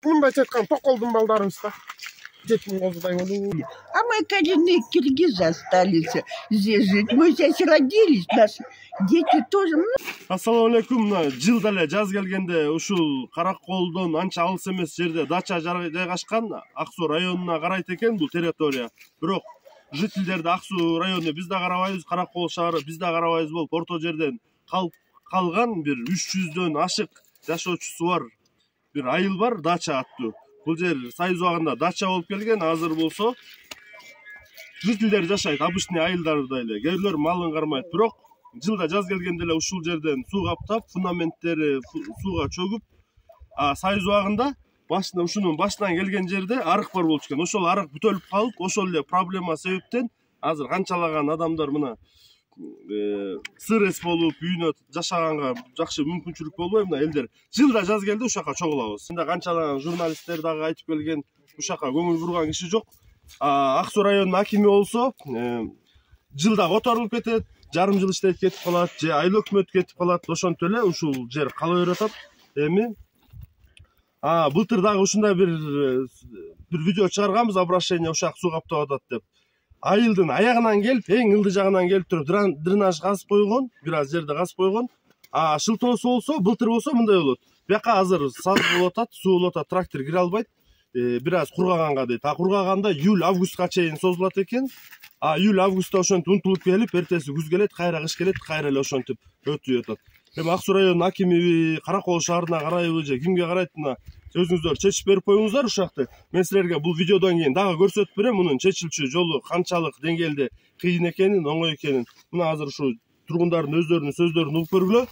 мындай айткан токолдун балдарыбыз да. 7 козудай болду. А мы коренные киргизы остались здесь жить. Мы здесь родились, наши дети тоже. Ассаламу алейкум. Жылда эле жаз келгенде ушул Караколдон анча алыс эмес жерде дача жайгашкан, Ак Суу районуна карайт экен бул территория. Бирок жителдерди Ак Суу районуна биз да карабайбыз, Каракол шаары биз да карабайбыз болуп орто жерден калган бир 300дөн ашык жашоочусу бар. Бир айыл бар, дача аттуу. Бул жер Союз убагында дача болуп келген, азыр болсо жителдер жашайт, обычный айылдарда эле. Кээбилөр малын кармайт, бирок жылда жаз келгенде эле ушул жерден суу каптап, фундаменттери сууга чөгүп, Союз убагында ушунун башынан келген жерде арык бар болчу экен. Ошол арык бүтөлүп калып, ошол эле проблема себептен азыр канчалаган адамдар мына сырес болуп, үйүнө жашаганга жакшы мүмкүнчүлүк болбой, мына элдер жылда жаз келди ушака чогулабыз. Мында канчалаган журналисттер дагы айтып келген, ушака көңүл бурган киши жок. Ак Суу районунун акими болсо жылда которулуп кетет, жарым жыл иштейт кетип калат, же айыл өкмөт кетип калат, ошонтип эле ушул жер кала берип атат. Эми былтыр дагы ушундай бир видео чыгарганбыз, обращение ушак суу каптап атат деп. Айылдын аягынан келип, эң ылдый жагынан келип туруп дренаж казып койгон, бир аз жерде казып койгон. Шылтоосу болсо, былтыр болсо мындай болот. Бияка азыр саз болуп атат, суу болуп атат, трактор кире албайт. Бир аз кургаганга дейт. Кургаганда июль-августка чейин созулат экен. Июль-августта ошентип унутулуп келип, эртеси күз келет, кайра кыш келет, кайра эле ошентип өтүп атат. Эми Ак Суу районунун акими Каракол шаарына карайбы же кимге карайт, мына өзүңүздөр чечип берип коюңуздар ушакты. Мен силерге бул видеодон кийин дагы көрсөтүп берем, мунун чечилчү жолу канчалык деңгээлде кыйын экенин, оңой экенин. Мына азыр ушу тургундардын өздөрүнүн сөздөрүн угуп көргүлө.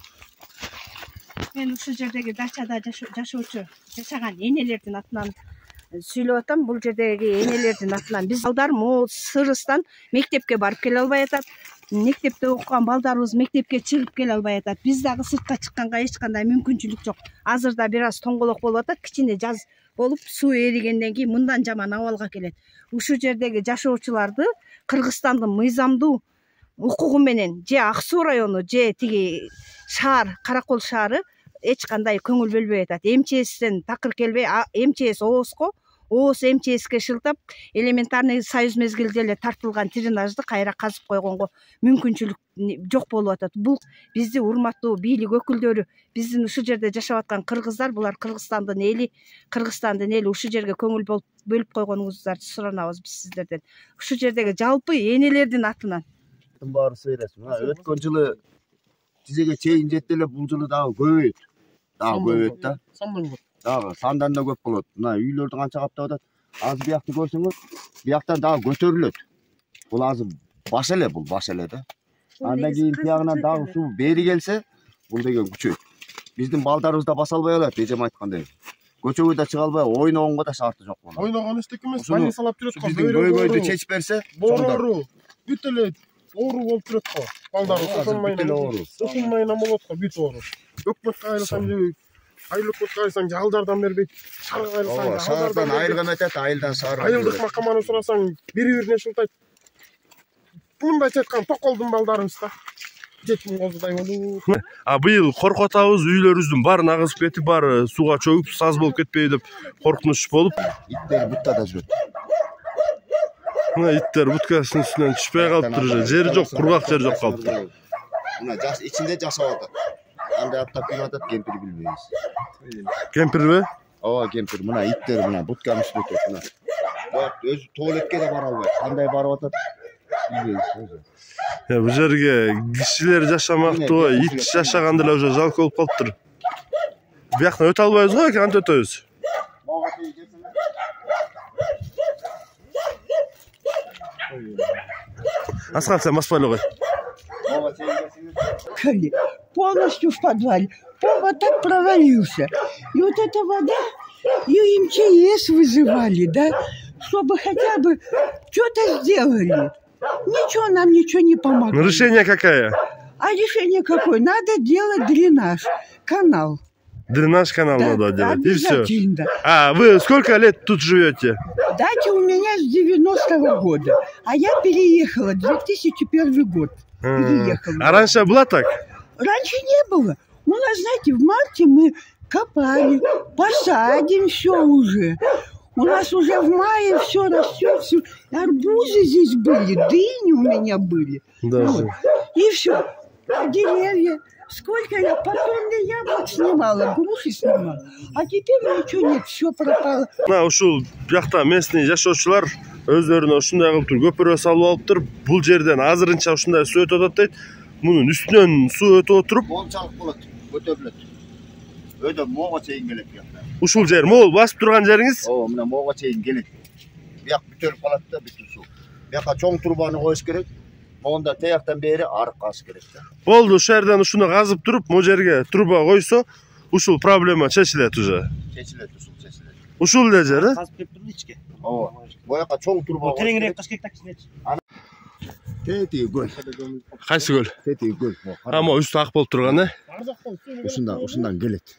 Мен ушул жердеги дачада жашоочу жашаган энелердин атынан сүйлөп атам. Бул жердеги энелердин атынан биз балдар могу сырыстан мектепке барып келе албай атат. Мектепте окуган балдарыбыз мектепке чыгып келе албай атат. Биз дагы сыртка чыкканга эч кандай мүмкүнчүлүк жок. Азырда бир аз тоңголок болуп атат. Кичине жаз болуп суу эригенден кийин мындан жаман абалга келет. Ушул жердеги жашоочуларды Кыргызстандын мыйзамдуу укугу менен же Ак Суу району же тиги шаар, Каракол шаары эч кандай көңүл бөлбөй атат. МЧСтен такыр келбей, МЧС ооз МЧСке шылтап, элементарный союз мезгилде эле тартылган дренажды кайра казып койгонго мүмкүнчүлүк жок болуп атат. Бул бизди урматтуу бийлик өкүлдөрү, биздин ушул жерде жашап аткан кыргыздар, булар Кыргызстандын эли ушул жерге көңүл бөлүп койгонуңуздарды суранабыз биз сиздерден. Ушул жердеги жалпы энелердин атынан. Баары сөйлөсүн. Өткөн жылы тизеге чейин жетти эле, бул жылы дагы көбөйөт. Да. Дагы сандан да көп болот. Мына үйлөрдү канча каптап атат. Азыр биякты көрсөңүз, бияктан дагы көтөрүлөт. Бул азыр баш эле да. Андан кийин биягынан дагы суу бери келсе, бул деген күчөйт. Биздин балдарыбыз да баса албай калат, эжем айткандай. Көчөгө да чыга албай, ойногонго да шарты жок болот. Ойногон эстек эмес, больницалап жүрөт го. Биздин көйгөйдү чечип берсе, борору, бүт эле оору болуп жүрөт го. Балдарыбыз ошон майынан болот го, бүт оору. Өкмөткө кайрылсаң айылдык кайрылсаң жалдардан бербейт. Шаарга кайрылсаң шаардан айылга метет, айылдан шаарга. Айылдык макаманы сурасаң бири-бирине шылтайт. Мындай айткан токолдун балдарыбыз да. 7 козудай болду. Быйыл коркуп атабыз, үйлөрүбүздүн баарын агызып кетип, баары сууга чөгүп, саз болуп кетпейби деп коркунуч болуп. Иттер буттада жүрөт. Мына иттер буткасынын үстүнөн түшпөй калыптыр уже. Жери жок, кургак жер жок калыптыр. Мына ичинде жашап атат. Кандай аттап келип атат, кемпир билбейбиз. Кемпирби? Ооба, кемпир. Мына иттер мына бутканын үстүнө отурат. Мына. Бак өзү туалетке да бара албайт. Кандай барып атат? Билбейбиз. Бу жерге кишилер жашамактуу, ит жашаганда эле уже жалко болуп калыптыр. Бияктан өтө албайбыз го, кантип өтөбүз? Аскар, сен баспай эле кой. Полностью в подвале. Пол вот так провалился. И вот эта вода, ее МЧС вызывали, да, чтобы хотя бы что-то сделали. Ничего нам не помогло. Решение какое? А решение какое? Надо делать дренаж, канал. Дренаж канал надо делать, и все. Обязательно. Вы сколько лет тут живете? Дача у меня с 90-го года, а я переехала 2001 год. Переехала. А раньше было так? Раньше не было. У нас, знаете, в марте мы копали, посадим все уже. У нас уже в мае все растет, всё. Арбузы здесь были, дыни у меня были. Вот. И все. А деревья. Сколько я по тонне яблок снимала, груши снимала. А теперь ничего нет, все пропало. Мына ушул бияқта местный жашоочулар өздөрүнө ушундай кылып туруп көпүрө салып алыптыр. Бул жерден азырынча ушундай суу өтүп атат дейт. Мунун үстүнөн суу өтүп отуруп, Мончалык болот, көтөрүлөт. Өйдө моого чейин келет бияқта. ушул жер мол басып турган жериңиз. Ооба, мына моого чейин келет. Бияк бүтөрүп калат да бүтүн суу. Бияка чоң турбаны коюш керек. Монда таяктан бери арык каш керек да. Болду, ушул жерден ушуну казып туруп, могу жерге труба койсо, ушул проблема чечилет уже. Чечилет, чечилет. Ушул эле жер, э? Казып кеп турду ичке. Ооба. Бояка чоң турба. Тереңирээк кыш кек такчынечи. Тети көл. Кайсы көл? Тети көл. Ама үстү ак болуп турган, э? Ушундан келет.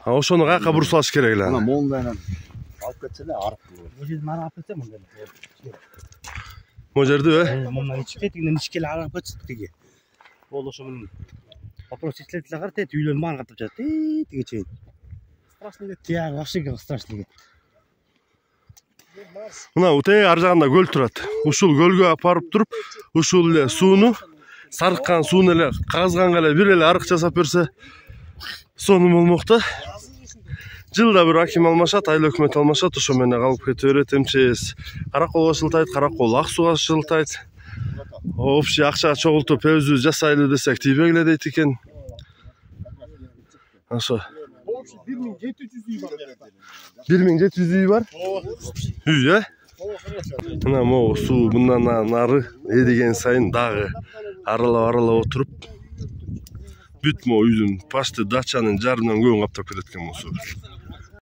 Ошону каяка буруп салыш керек эле. Мына мондан алып кетсе эле арык болот. Бул жерден арак кетсе мындай. Могу жерди, э? Мындан ичке тигинен ичкеле арак кетсе тиги. Болду ошо менен. Вопрос чечилет эле кар тет үйлөрүн баарын катып жатат. Тиги чейин. Страшный кет. Я вообще страшный кет. Мына утеги ар жагында көл турат. Ушул көлгө алып барып туруп, ушул эле сууну, сарыккан сууну эле казганга эле бир эле арык жасап берсе, сонун болмок да. Жылда бир аким алмашат, айыл өкмөт алмашат, ошо менен калып кете берет. МЧС караколго шылтайт, каракол ак сууга шылтайт. Общий акча чогултуп өзүбүз жасайлы десек тийбегиле дейт экен. Ошо 1700 үй бар. 1700 үй бар? Үй, э? Мына могу суу мындан нары эриген сайын дагы аралап отуруп, бүт могу үйдүн почти дачанын жарымынан көбүн каптап кетет экен бул суу.